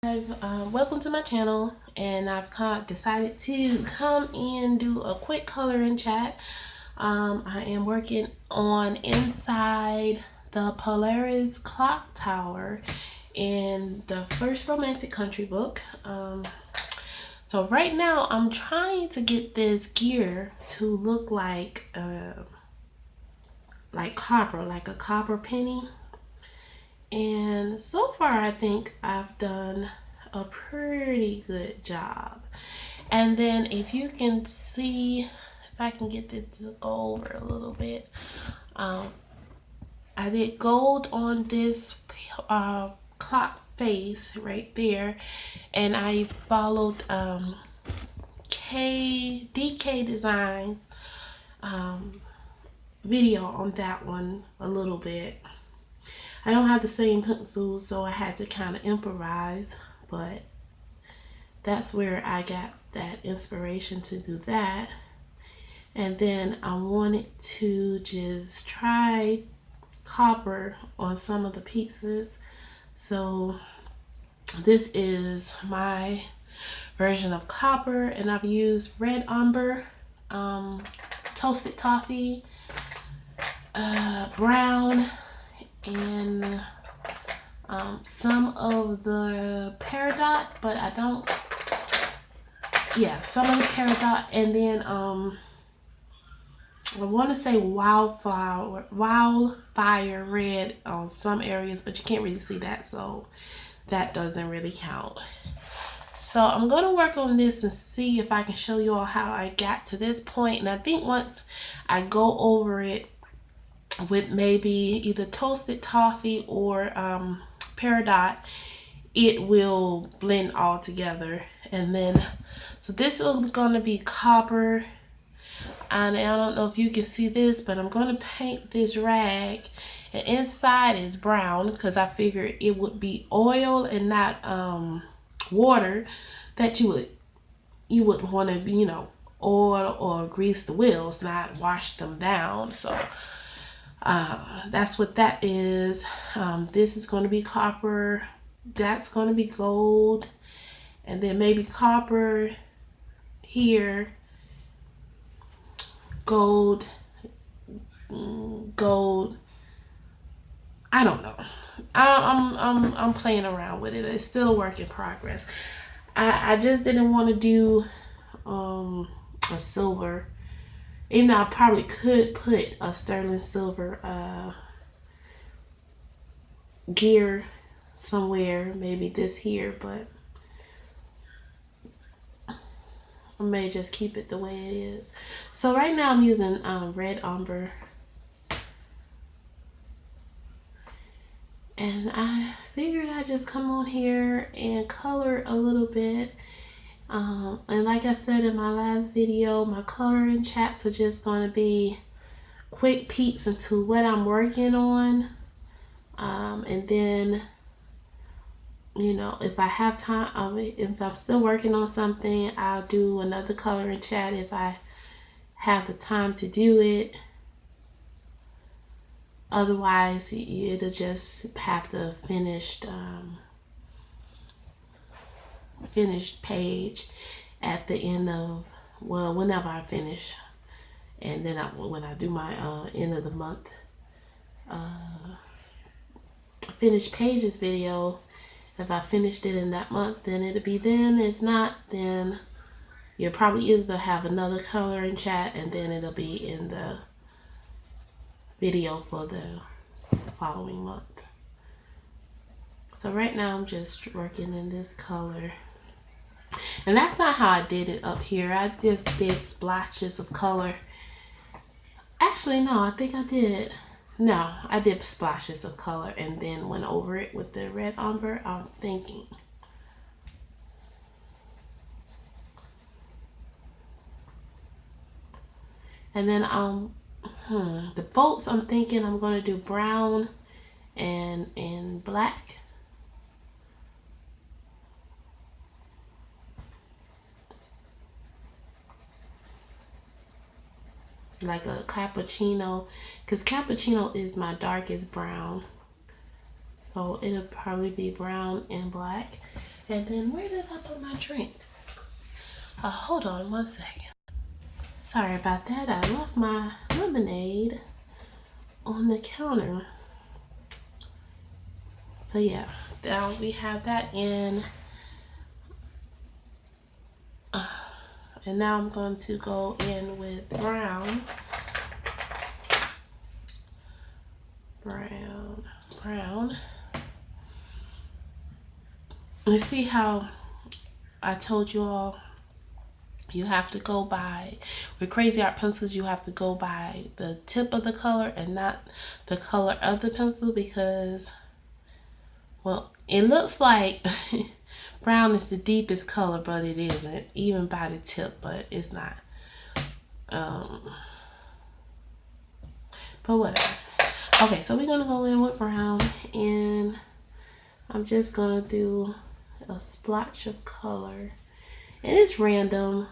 Welcome to my channel, and I've decided to come and do a quick coloring chat. I am working on inside the Polaris clock tower in the first romantic country book. So right now I'm trying to get this gear to look like copper, like a copper penny. And so far, I think I've done a pretty good job. And then if you can see, if I can get this to go over a little bit, I did gold on this clock face right there, and I followed DK Designs video on that one a little bit. I don't have the same pencils, so I had to kind of improvise, but that's where I got that inspiration to do that. And then I wanted to just try copper on some of the pieces. So this is my version of copper, and I've used red umber, toasted toffee, brown, and some of the peridot, but I don't, some of the peridot, and then I want to say wildfire red on some areas, but you can't really see that, so that doesn't really count. So I'm going to work on this and see if I can show you all how I got to this point. And I think once I go over it with maybe either toasted toffee or peridot, it will blend all together. And then, so this is going to be copper, and I don't know if you can see this, but I'm going to paint this rag, and inside is brown because I figured it would be oil and not water that you would want to, oil or grease the wheels, not wash them down. So that's what that is. This is going to be copper, that's going to be gold, and then maybe copper here, gold. I don't know. I'm playing around with it. It's still a work in progress. I just didn't want to do a silver. Even though I probably could put a sterling silver gear somewhere, maybe this here, but I may just keep it the way it is. So right now I'm using red umber, and I figured I'd just come on here and color a little bit. And like I said in my last video, my coloring chats are just going to be quick peeks into what I'm working on. And then, if I have time, if I'm still working on something, I'll do another coloring chat if I have the time to do it. Otherwise, it'll just have the finished page at the end of, whenever I finish. And then when I do my end of the month finished pages video, if I finished it in that month, then it'll be then. If not, then you'll probably either have another coloring chat, and then it'll be in the video for the following month. So right now I'm just working in this color. And that's not how I did it up here. I just did splotches of color. Actually, no, I think I did. No, I did splashes of color and then went over it with the red umber, I'm thinking. And then the bolts, I'm thinking I'm going to do brown and black. Like a cappuccino, because cappuccino is my darkest brown, so it'll probably be brown and black. And then where did I put my drink? Oh, hold on one second. Sorry about that. I left my lemonade on the counter. So yeah, now we have that in. And now I'm going to go in with brown. Brown. And see how I told you all you have to go by, with Cra-Z-Art pencils, you have to go by the tip of the color and not the color of the pencil, because, well, it looks like brown is the deepest color, but it isn't, even by the tip, but it's not. But whatever. Okay, so we're going to go in with brown, and I'm just going to do a splotch of color. And it's random.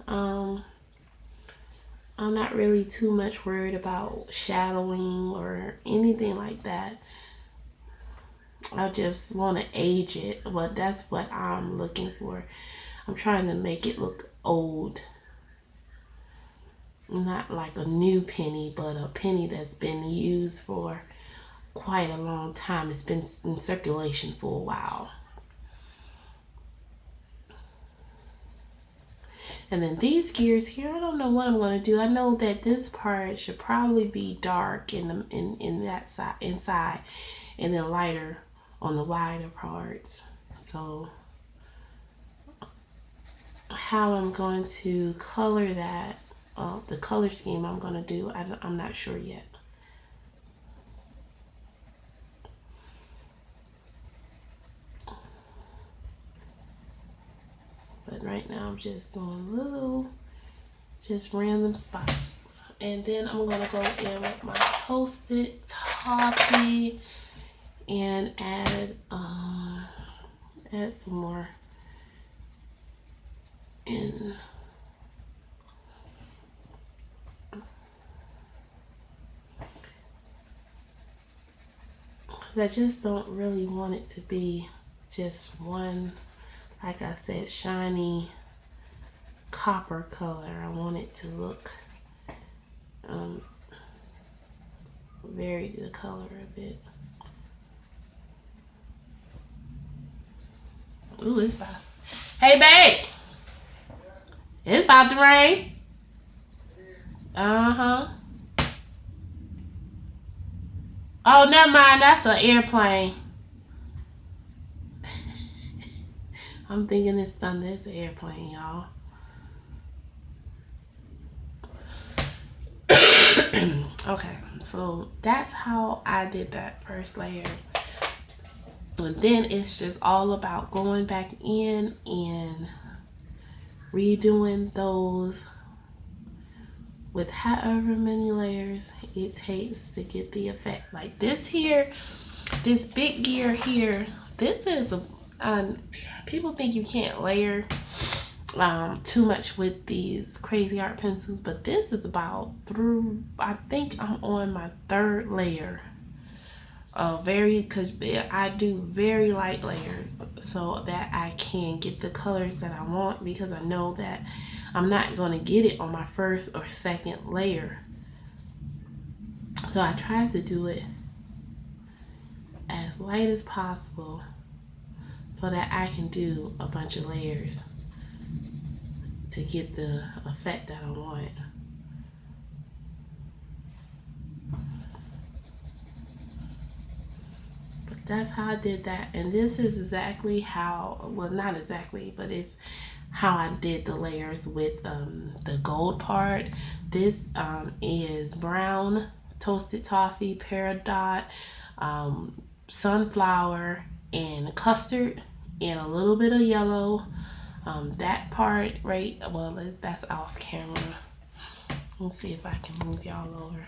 I'm not really too much worried about shadowing or anything like that. I just want to age it, but that's what I'm looking for. I'm trying to make it look old. Not like a new penny, but a penny that's been used for quite a long time. It's been in circulation for a while. And then these gears here, I don't know what I'm going to do. I know that this part should probably be dark in that side, inside, and then lighter on the wider parts. So how I'm going to color that, the color scheme I'm going to do, I'm not sure yet. But right now I'm just doing little, just random spots. And then I'm going to go in with my toasted toffee and add some more in. I just don't really want it to be just one, like I said, shiny copper color. I want it to look vary the color a bit. Ooh, it's about. Hey, babe. It's about to rain. Uh-huh. Oh, never mind. That's an airplane. I'm thinking it's thunder. It's an airplane, y'all. Okay, so that's how I did that first layer. And then it's just all about going back in and redoing those with however many layers it takes to get the effect. Like this here, this big gear here, this is people think you can't layer too much with these Cra-Z-Art pencils, but this is about through, I think I'm on my third layer. Because I do very light layers so that I can get the colors that I want, because I know that I'm not going to get it on my first or second layer. So I try to do it as light as possible so that I can do a bunch of layers to get the effect that I want. But that's how I did that. And this is exactly how, well, not exactly, but it's how I did the layers with the gold part. This is brown, toasted toffee, peridot, sunflower, and custard, and a little bit of yellow. That part, right, well, that's off camera. Let's see if I can move y'all over.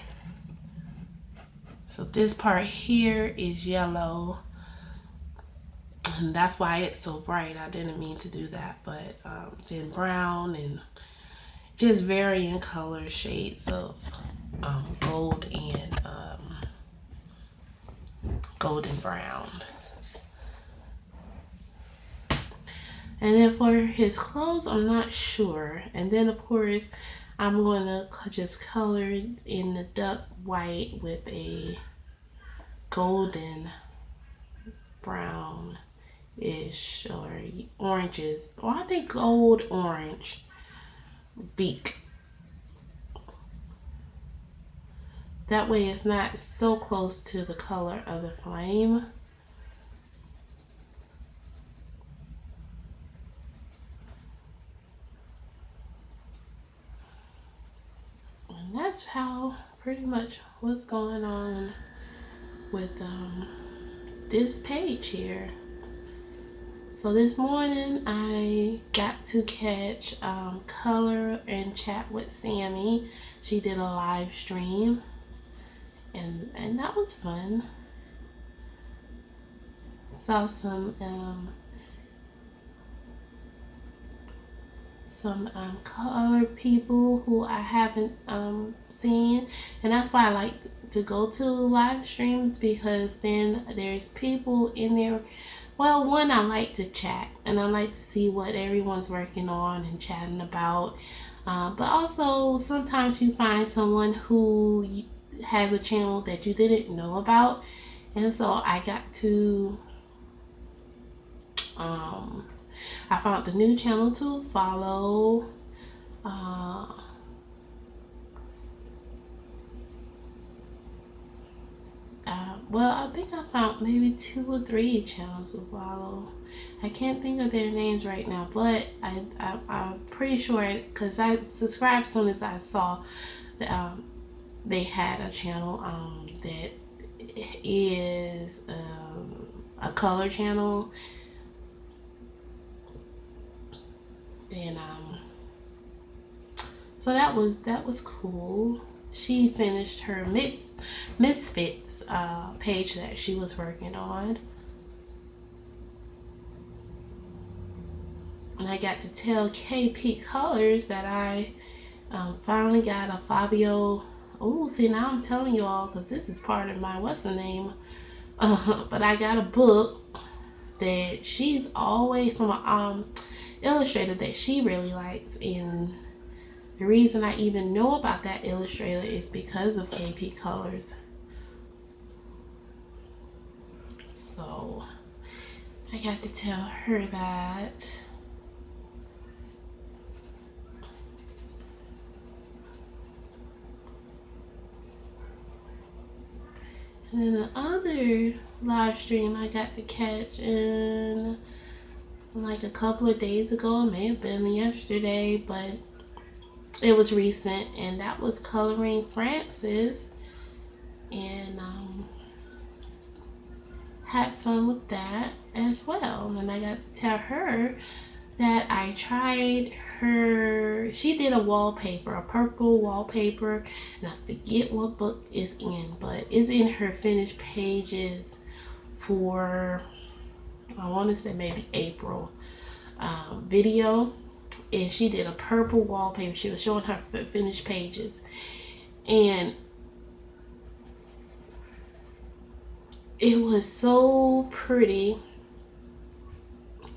So this part here is yellow, and that's why it's so bright. I didn't mean to do that, but then brown, and just varying color shades of gold and golden brown. And then for his clothes, I'm not sure. And then of course, I'm going to just color in the duck white with a golden brown-ish or oranges. Or I think gold orange beak. That way it's not so close to the color of the flame. And that's how pretty much what's going on with this page here. So this morning I got to catch color and chat with Sammy. She did a live stream. And that was fun. Saw some color people who I haven't seen, and that's why I like to go to live streams, because then there's people in there. Well, one, I like to chat and I like to see what everyone's working on and chatting about, but also sometimes you find someone who has a channel that you didn't know about, and so I got to I found a new channel to follow. Well, I think I found maybe 2 or 3 channels to follow. I can't think of their names right now, but I'm pretty sure, because I subscribed as soon as I saw that they had a channel that is a color channel, and so that was cool. She finished her Misfits page that she was working on, and I got to tell KP Colors that I finally got a Fabio. Oh, see, now I'm telling you all, because this is part of my what's the name. But I got a book that she's always from a illustrator that she really likes, and the reason I even know about that illustrator is because of KP Colors. So I got to tell her that. And then the other live stream I got to catch in like a couple of days ago, it may have been yesterday, but it was recent, and that was Coloring Francis, and had fun with that as well. And I got to tell her that I tried her, she did a wallpaper, a purple wallpaper, and I forget what book is in, but it's in her finished pages for, I want to say maybe April video, and she did a purple wallpaper. She was showing her finished pages, and it was so pretty,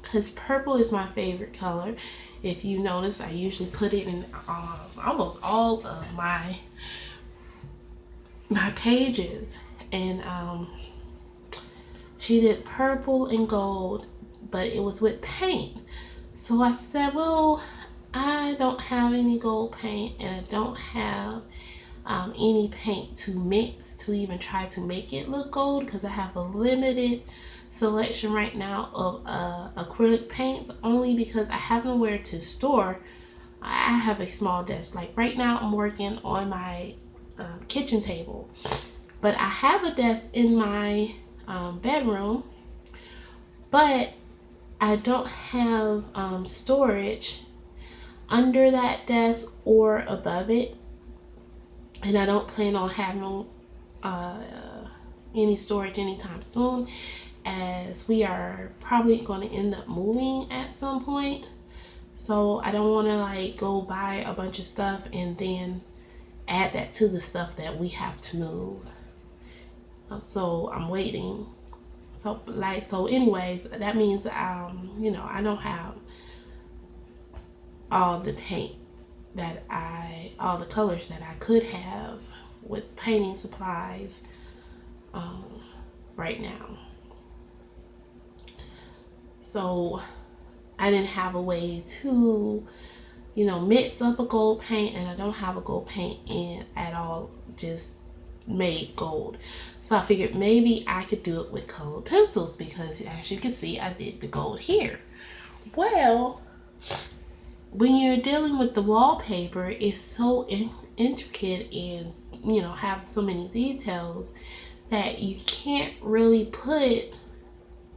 because purple is my favorite color. If you notice, I usually put it in almost all of my pages, and she did purple and gold, but it was with paint. So I said, well, I don't have any gold paint, and I don't have any paint to mix to even try to make it look gold, because I have a limited selection right now of acrylic paints, only because I have nowhere to store. I have a small desk. Like right now I'm working on my kitchen table, but I have a desk in my bedroom, but I don't have storage under that desk or above it, and I don't plan on having any storage anytime soon, as we are probably going to end up moving at some point. So I don't want to like go buy a bunch of stuff and then add that to the stuff that we have to move. So I'm waiting So anyways, that means you know, I don't have all the paint that all the colors that I could have with painting supplies right now. So I didn't have a way to, you know, mix up a gold paint, and I don't have a gold paint in at all, just made gold. So I figured maybe I could do it with colored pencils, because as you can see, I did the gold here. Well, when you're dealing with the wallpaper, it's so intricate and, you know, have so many details that you can't really put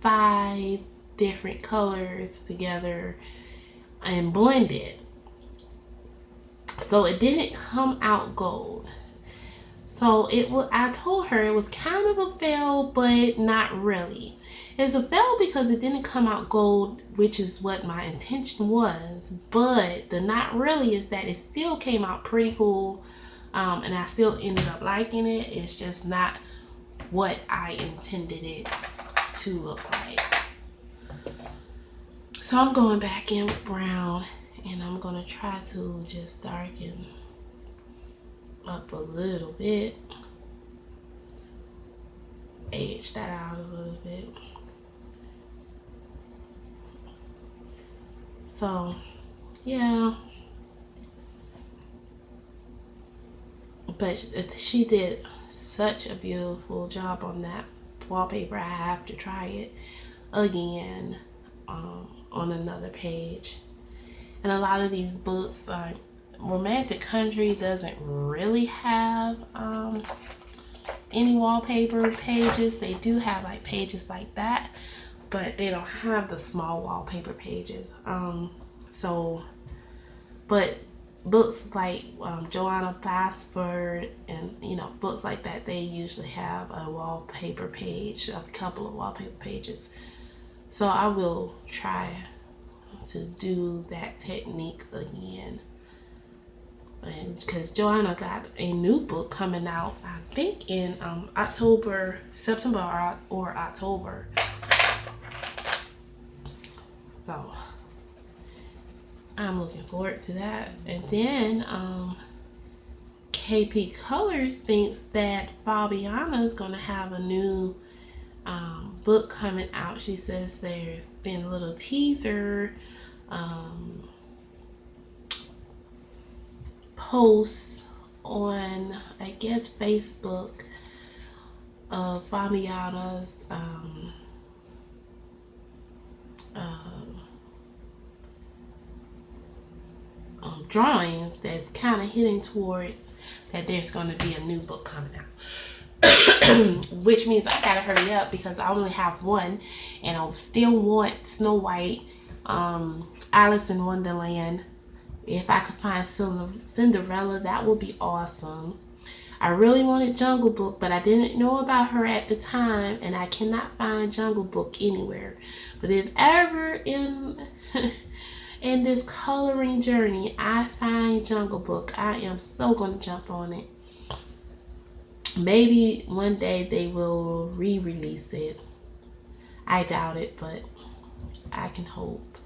5 different colors together and blend it. So it didn't come out gold. So I told her it was kind of a fail, but not really. It's a fail because it didn't come out gold, which is what my intention was. But the not really is that it still came out pretty cool. And I still ended up liking it. It's just not what I intended it to look like. So I'm going back in with brown, and I'm going to try to just darken up a little bit, age that out a little bit. So yeah, but she did such a beautiful job on that wallpaper. I have to try it again on another page. And a lot of these books, like Romantic Country, doesn't really have any wallpaper pages. They do have like pages like that, but they don't have the small wallpaper pages. But books like Joanna Basford and, you know, books like that, they usually have a wallpaper page, a couple of wallpaper pages. So I will try to do that technique again. And because Joanna got a new book coming out, I think in September or October. So I'm looking forward to that. And then KP Colors thinks that Fabiana is going to have a new book coming out. She says there's been a little teaser posts on, I guess, Facebook of Fabiana's drawings that's kind of hitting towards that there's going to be a new book coming out. Which means I gotta hurry up because I only have one, and I still want Snow White, Alice in Wonderland. If I could find Cinderella, that would be awesome. I really wanted Jungle Book, but I didn't know about her at the time, and I cannot find Jungle Book anywhere. But if ever in in this coloring journey I find Jungle Book, I am so gonna jump on it. Maybe one day they will re-release it. I doubt it, but I can hope.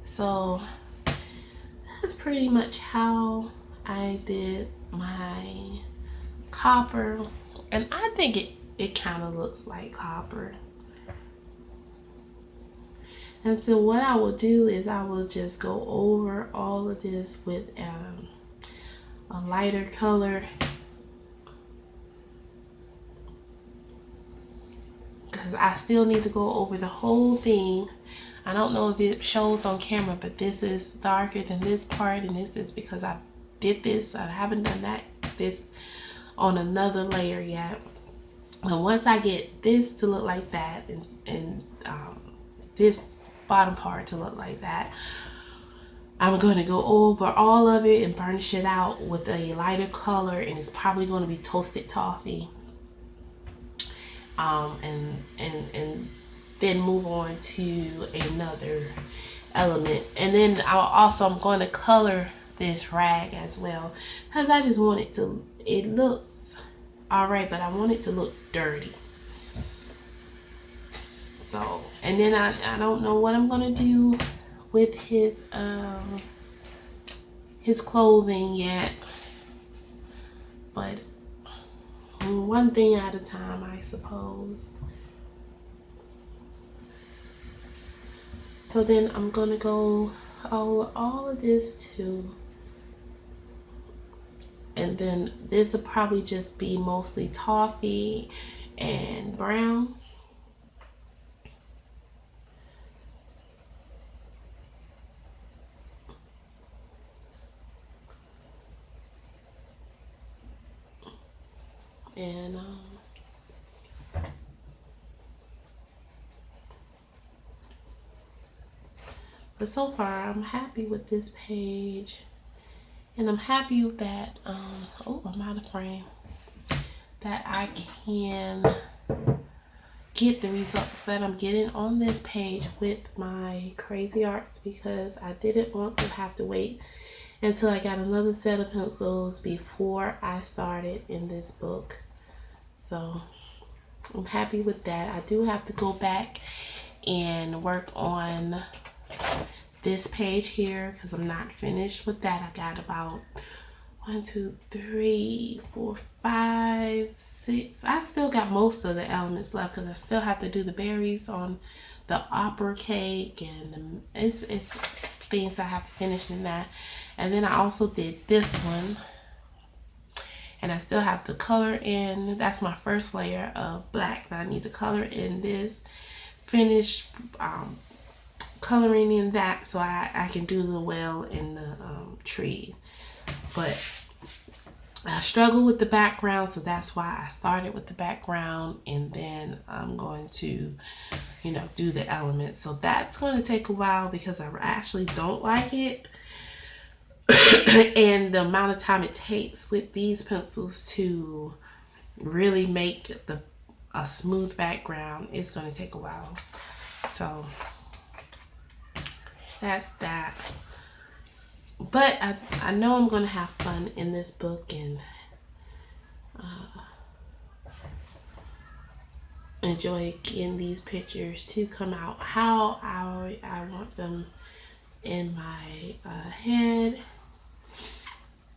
So that's pretty much how I did my copper. And I think it kind of looks like copper. And so what I will do is I will just go over all of this with a lighter color, because I still need to go over the whole thing. I don't know if it shows on camera, but this is darker than this part, and this is because I did this. I haven't done this on another layer yet. But once I get this to look like that, and this bottom part to look like that, I'm going to go over all of it and burnish it out with a lighter color, and it's probably going to be Toasted Toffee. And then move on to another element. And then I'm going to color this rag as well, because I just want it looks alright, but I want it to look dirty. So, and then I don't know what I'm gonna do with his clothing yet, but one thing at a time, I suppose. So then I'm gonna go over all of this too, and then this will probably just be mostly toffee and brown. And but so far I'm happy with this page, and I'm happy that oh, I'm out of frame, that I can get the results that I'm getting on this page with my Cra-Z-Arts, because I didn't want to have to wait until I got another set of pencils before I started in this book. So I'm happy with that. I do have to go back and work on this page here because I'm not finished with that. I got about 1, 2, 3, 4, 5, 6. I still got most of the elements left because I still have to do the berries on the opera cake, and it's things I have to finish in that. And then I also did this one, and I still have to color in. That's my first layer of black that I need to color in this. Finish coloring in that so I can do the well in the tree. But I struggle with the background, so that's why I started with the background, and then I'm going to, you know, do the elements. So that's going to take a while because I actually don't like it. And the amount of time it takes with these pencils to really make a smooth background is going to take a while. So that's that. But I know I'm going to have fun in this book, and enjoy getting these pictures to come out how I want them in my head.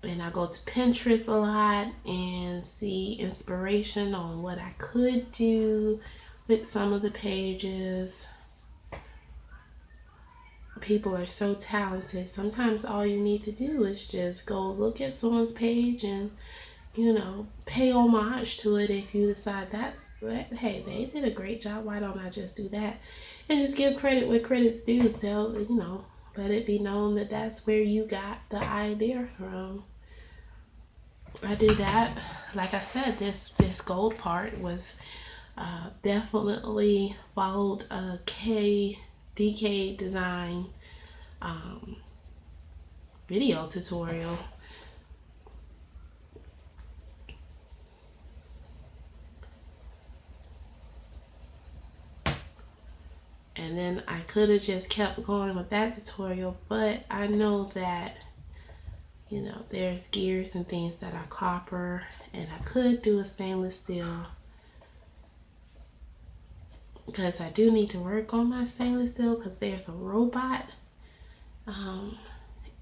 And I go to Pinterest a lot and see inspiration on what I could do with some of the pages. People are so talented. Sometimes all you need to do is just go look at someone's page and, you know, pay homage to it. If you decide hey, they did a great job, why don't I just do that? And just give credit where credit's due. So, you know, let it be known that that's where you got the idea from. I do that. Like I said, this gold part was definitely followed a DK design video tutorial. And then I could have just kept going with that tutorial, but I know that, you know, there's gears and things that are copper, and I could do a stainless steel because I do need to work on my stainless steel, because there's a robot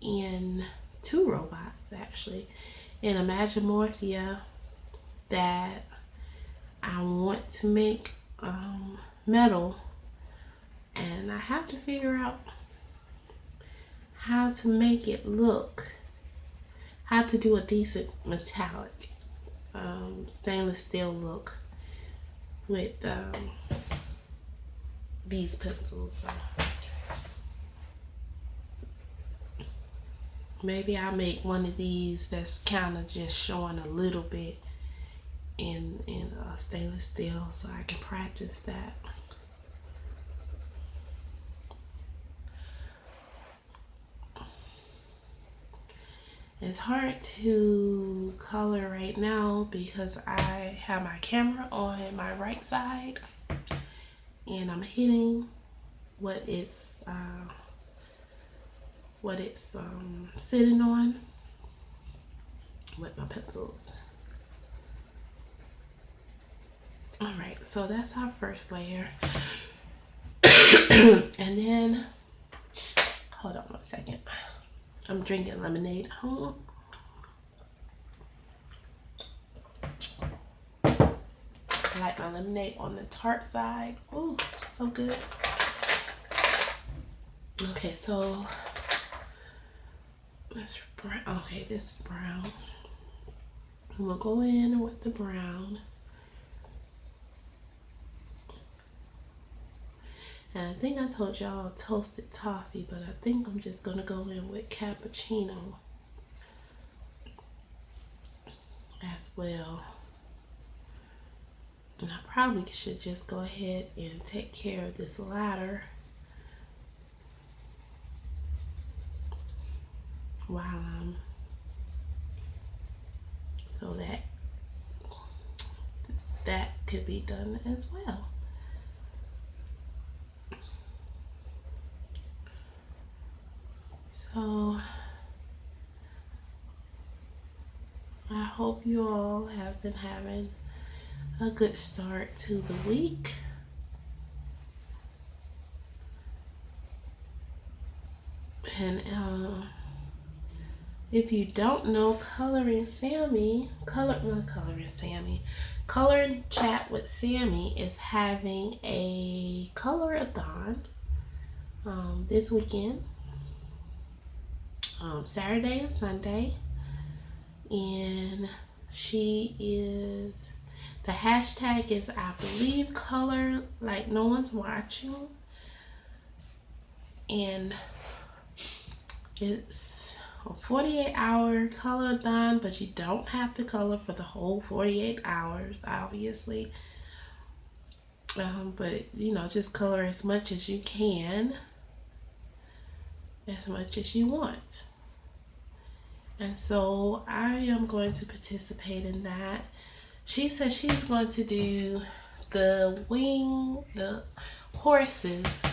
in 2 robots actually in Mythomorphia that I want to make metal, and I have to figure out how to make it look, how to do a decent metallic stainless steel look with these pencils. So maybe I'll make one of these that's kind of just showing a little bit in stainless steel, so I can practice that. It's hard to color right now because I have my camera on my right side and I'm hitting what it's sitting on with my pencils. Alright, so that's our first layer. And then, hold on 1 second. I'm drinking lemonade. I like my lemonade on the tart side. Ooh, so good. Okay, so that's brown. Okay, this is brown. I'm gonna go in with the brown. And I think I told y'all toasted toffee, but I think I'm just gonna go in with cappuccino as well. And I probably should just go ahead and take care of this ladder while I'm, so that could be done as well. So I hope you all have been having a good start to the week. And if you don't know, Coloring Chat with Sammy is having a color-a-thon this weekend, Saturday and Sunday. And the hashtag is, I believe, color like no one's watching. And it's a 48-hour color-a-thon, but you don't have to color for the whole 48 hours, obviously. But, just color as much as you can, as much as you want. And so I am going to participate in that. She says she's going to do the horses,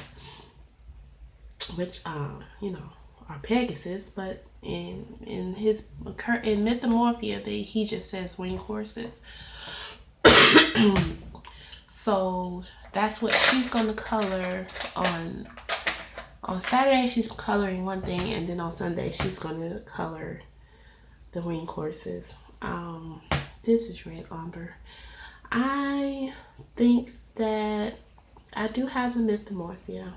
which are Pegasus, but in Mythomorphia, he just says wing horses. So that's what she's going to color on Saturday. She's coloring one thing, and then on Sunday she's going to color the wing horses. This is red umber. I think that I do have a Mythomorphia,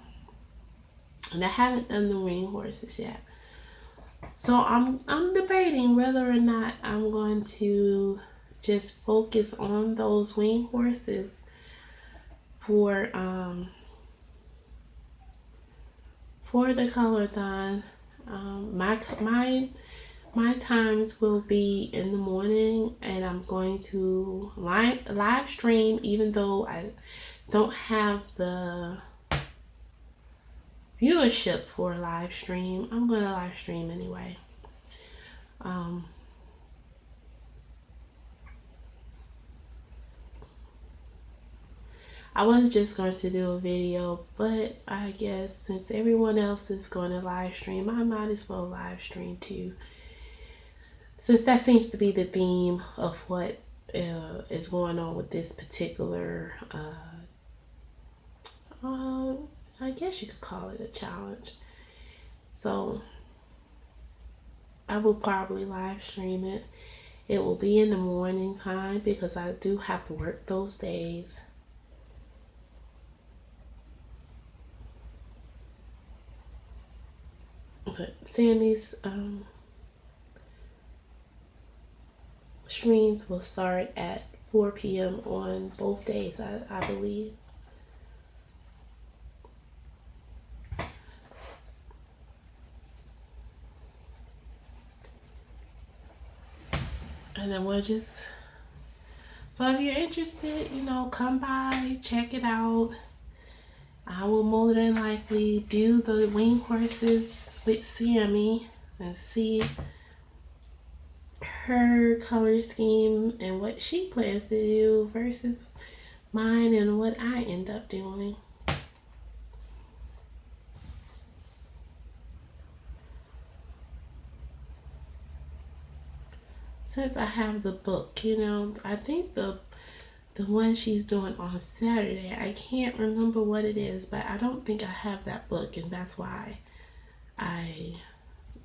and I haven't done the wing horses yet. So I'm debating whether or not I'm going to just focus on those wing horses for the color-a-thon. My times will be in the morning, and I'm going to live stream, even though I don't have the viewership for a live stream. I'm going to live stream anyway. I was just going to do a video, but I guess since everyone else is going to live stream, I might as well live stream too. Since that seems to be the theme of what is going on with this particular, I guess you could call it a challenge. So I will probably live stream it. It will be in the morning time because I do have to work those days. But Sammy's streams will start at 4 p.m. on both days, I believe. And then we'll just, so if you're interested, come by, check it out. I will more than likely do the wing horses with Sammy and see her color scheme and what she plans to do versus mine and what I end up doing. Since I have the book, I think the the one she's doing on Saturday. I can't remember what it is, but I don't think I have that book, and that's why I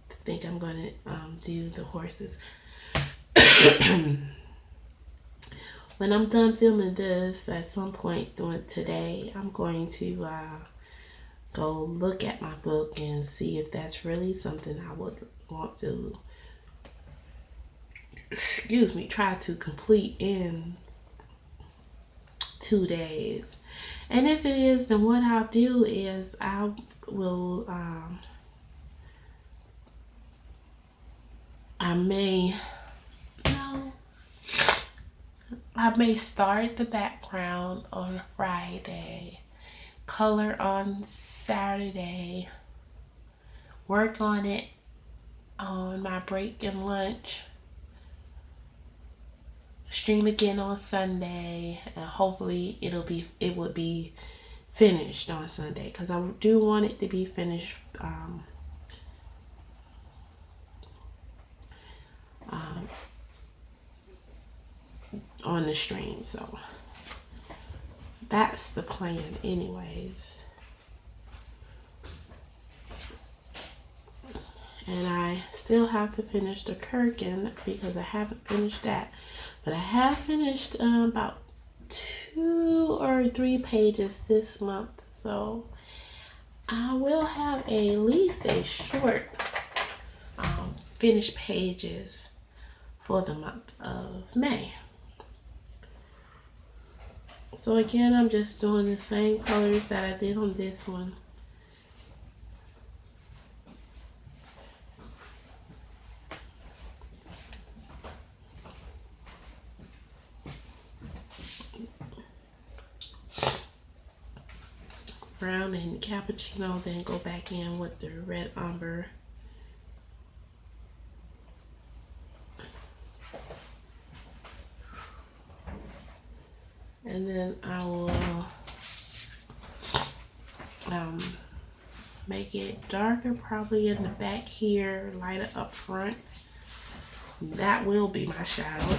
think I'm going to do the horses. When I'm done filming this at some point during today, I'm going to go look at my book and see if that's really something I would want to, try to complete in 2 days. And if it is, then what I'll do is I will I may start the background on Friday, color on Saturday, work on it on my break and lunch, stream again on Sunday, and hopefully it would be finished on Sunday, because I do want it to be finished on the stream. So that's the plan anyways. And I still have to finish the Kirkin because I haven't finished that. But I have finished about 2 or 3 pages this month. So I will have at least a short finished pages for the month of May. So again, I'm just doing the same colors that I did on this one. Brown and cappuccino, then go back in with the red umber. And then I will make it darker probably in the back here, lighter up front. That will be my shadow.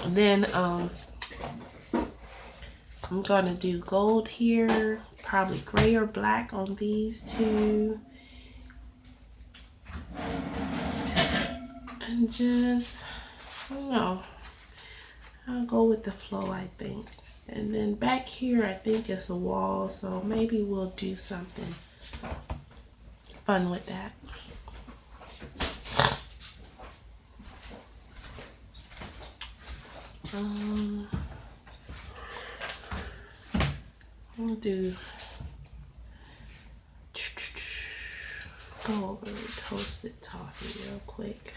And then I'm gonna do gold here, probably gray or black on these two. And just, I don't know, I'll go with the flow, I think. And then back here, I think it's a wall, so maybe we'll do something fun with that. I'll go over toasted toffee real quick.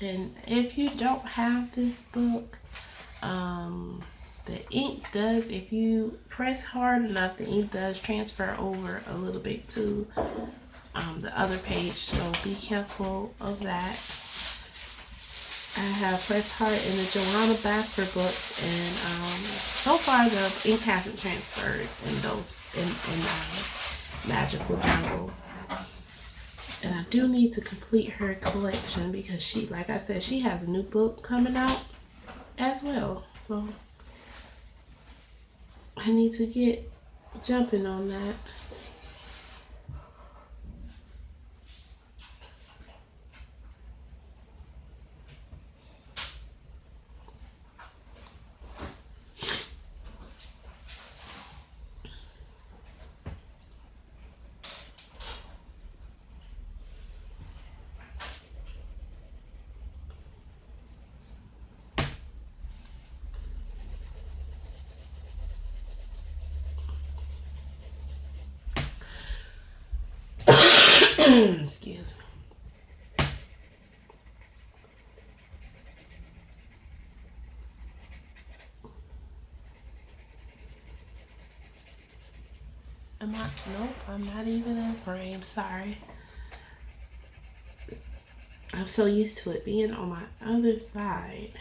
And if you don't have this book, the ink does, if you press hard enough, the ink does transfer over a little bit to the other page, so be careful of that. I have pressed hard in the Joanna Basfer books, and so far the ink hasn't transferred in those in Magical Jungle. And I do need to complete her collection because she, like I said, she has a new book coming out as well. So I need to get jumping on that. Excuse me. Nope, I'm not even in frame. Sorry. I'm so used to it being on my other side.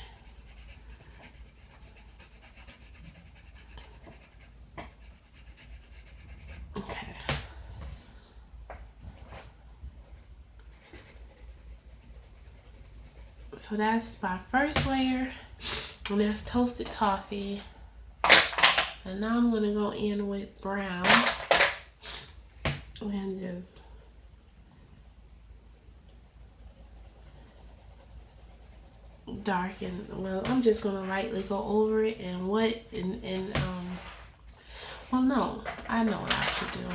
Okay. So that's my first layer, and that's toasted toffee. And now I'm gonna go in with brown and just darken. Well, I'm just gonna lightly go over it and well, no, I know what I should do.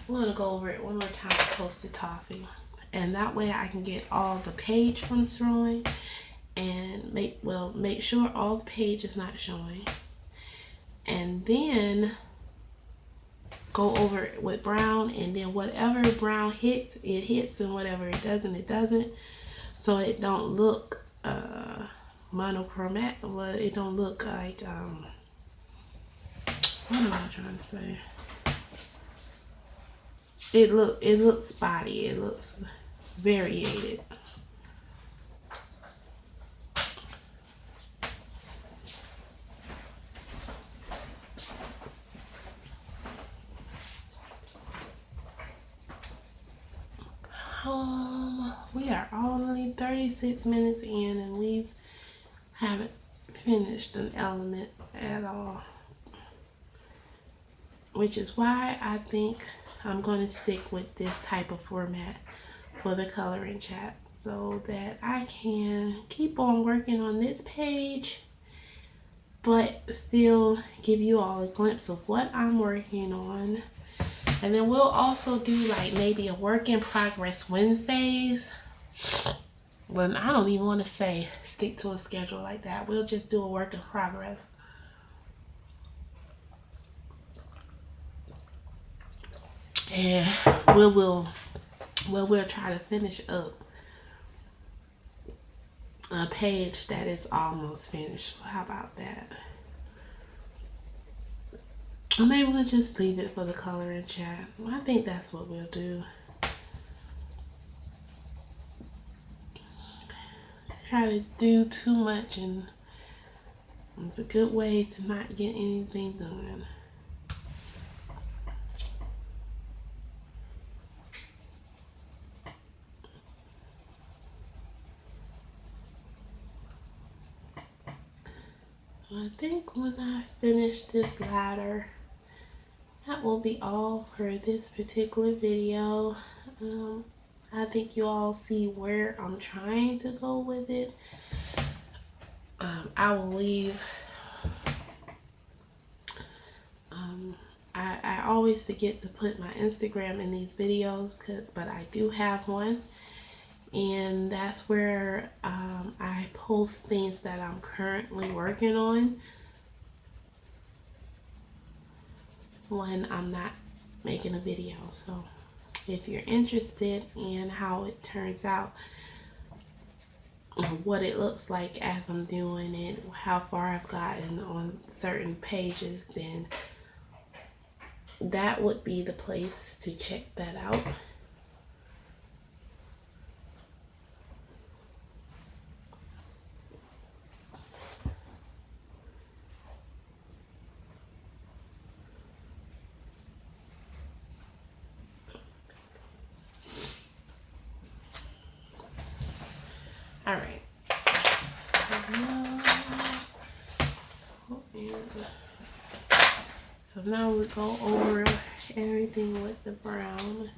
I'm gonna go over it one more time with toasted toffee, and that way I can get all the page from showing, and make sure all the page is not showing, and then go over it with brown, and then whatever brown hits, it hits, and whatever it doesn't, it doesn't, so it don't look monochromatic. Well, it don't look like what am I trying to say? It looks spotty. It looks variated. We are only 36 minutes in, and we haven't finished an element at all, which is why I think I'm going to stick with this type of format for the coloring chat, so that I can keep on working on this page but still give you all a glimpse of what I'm working on. And then we'll also do like maybe a work in progress Wednesdays. Well, I don't even want to say stick to a schedule like that. We'll just do a work in progress. And we'll try to finish up a page that is almost finished. How about that? Or maybe we'll just leave it for the coloring chat. I think that's what we'll do. Try to do too much, and it's a good way to not get anything done. I think when I finish this ladder, that will be all for this particular video. I think you all see where I'm trying to go with it. I will leave. I always forget to put my Instagram in these videos, but I do have one. And that's where I post things that I'm currently working on when I'm not making a video. So if you're interested in how it turns out, what it looks like as I'm doing it, how far I've gotten on certain pages, then that would be the place to check that out. All right. So now we go over everything with the brown,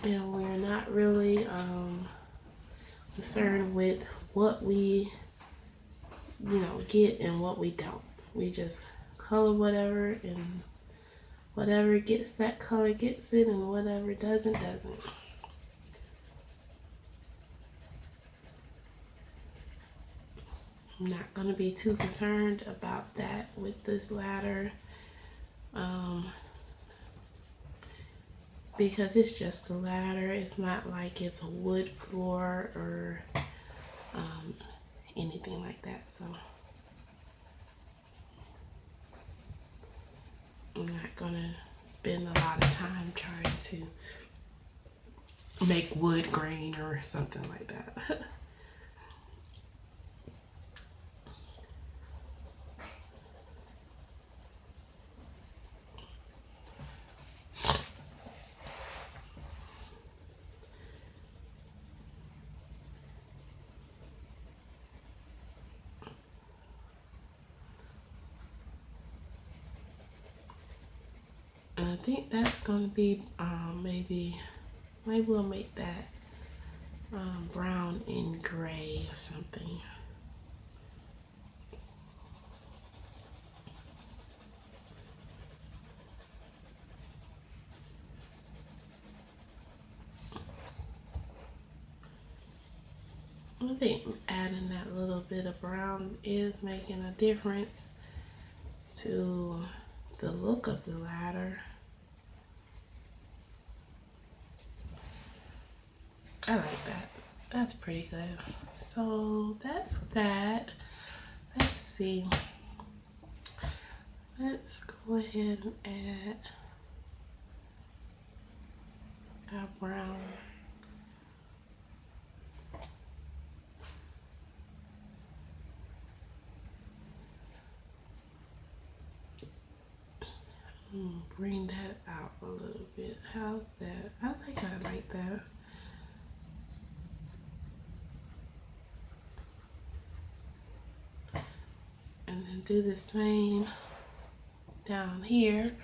and we're not really concerned with what we get and what we don't. We just color whatever, and whatever gets that color gets it, and whatever doesn't. I'm not going to be too concerned about that with this ladder, because it's just a ladder. It's not like it's a wood floor or anything like that. So I'm not gonna spend a lot of time trying to make wood grain or something like that. And I think that's gonna be maybe we'll make that brown and gray or something. I think adding that little bit of brown is making a difference to the look of the ladder. I like that. That's pretty good. So that's that. Let's see. Let's go ahead and add our brown. Bring that out a little bit. How's that? I think I like that. And then do the same down here.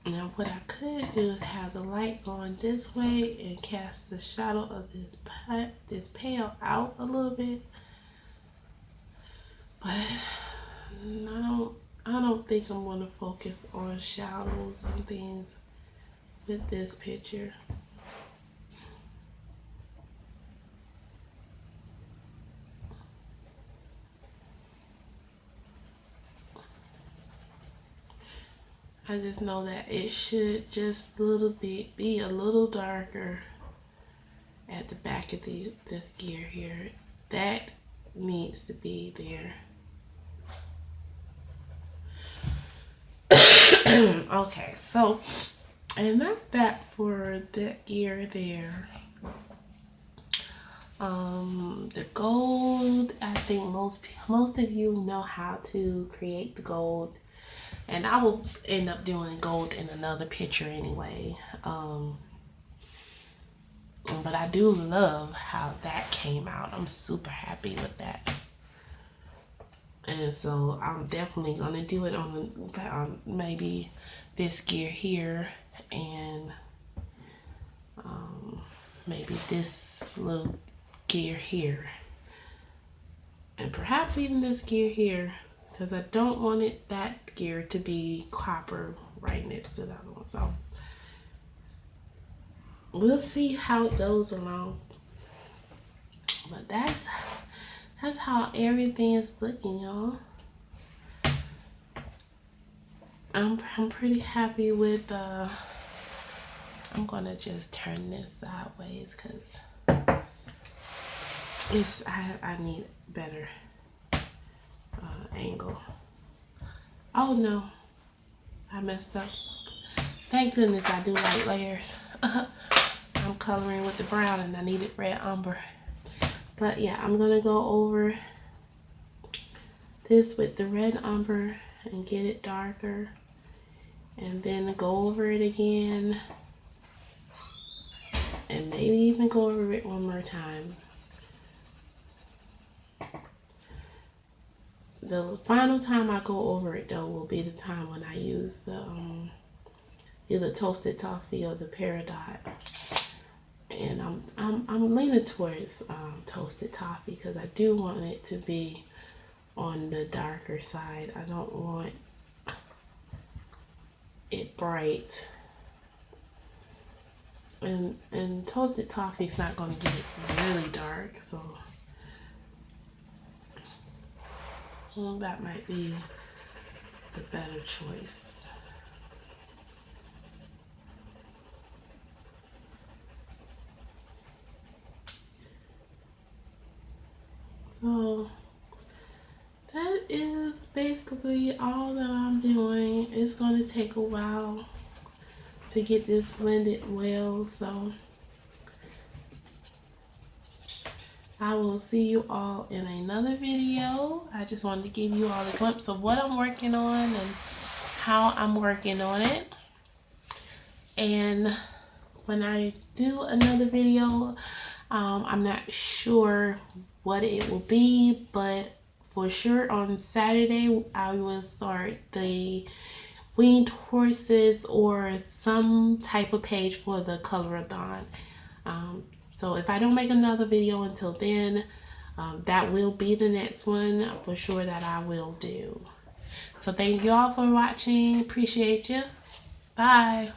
Now what I could do is have the light going this way and cast the shadow of this pail out a little bit. But I don't think I'm gonna focus on shadows and things with this picture. I just know that it should just a little bit be a little darker at the back of this gear here. That needs to be there. Okay, so and that's that for that gear there. The gold, I think most of you know how to create the gold. And I will end up doing gold in another picture anyway. But I do love how that came out. I'm super happy with that. And so I'm definitely going to do it on maybe this gear here and maybe this little gear here. And perhaps even this gear here. Because I don't want that gear to be copper right next to the other one. So we'll see how it goes along. But that's how everything is looking, y'all. I'm pretty happy with I'm gonna just turn this sideways because I need better angle. Oh no, I messed up. Thank goodness I do light layers. I'm coloring with the brown and I needed red umber. But yeah, I'm gonna go over this with the red umber and get it darker, and then go over it again, and maybe even go over it one more time. The final time I go over it though will be the time when I use the either toasted toffee or the peridot. And I'm leaning towards toasted toffee because I do want it to be on the darker side. I don't want it bright. And toasted toffee is not going to get really dark, so that might be the better choice. So that is basically all that I'm doing. It's going to take a while to get this blended well, so I will see you all in another video. I just wanted to give you all a glimpse of what I'm working on and how I'm working on it. And when I do another video, I'm not sure what it will be, but for sure on Saturday I will start the winged horses or some type of page for the colorathon. So if I don't make another video until then, that will be the next one for sure that I will do. So thank you all for watching. Appreciate you. Bye.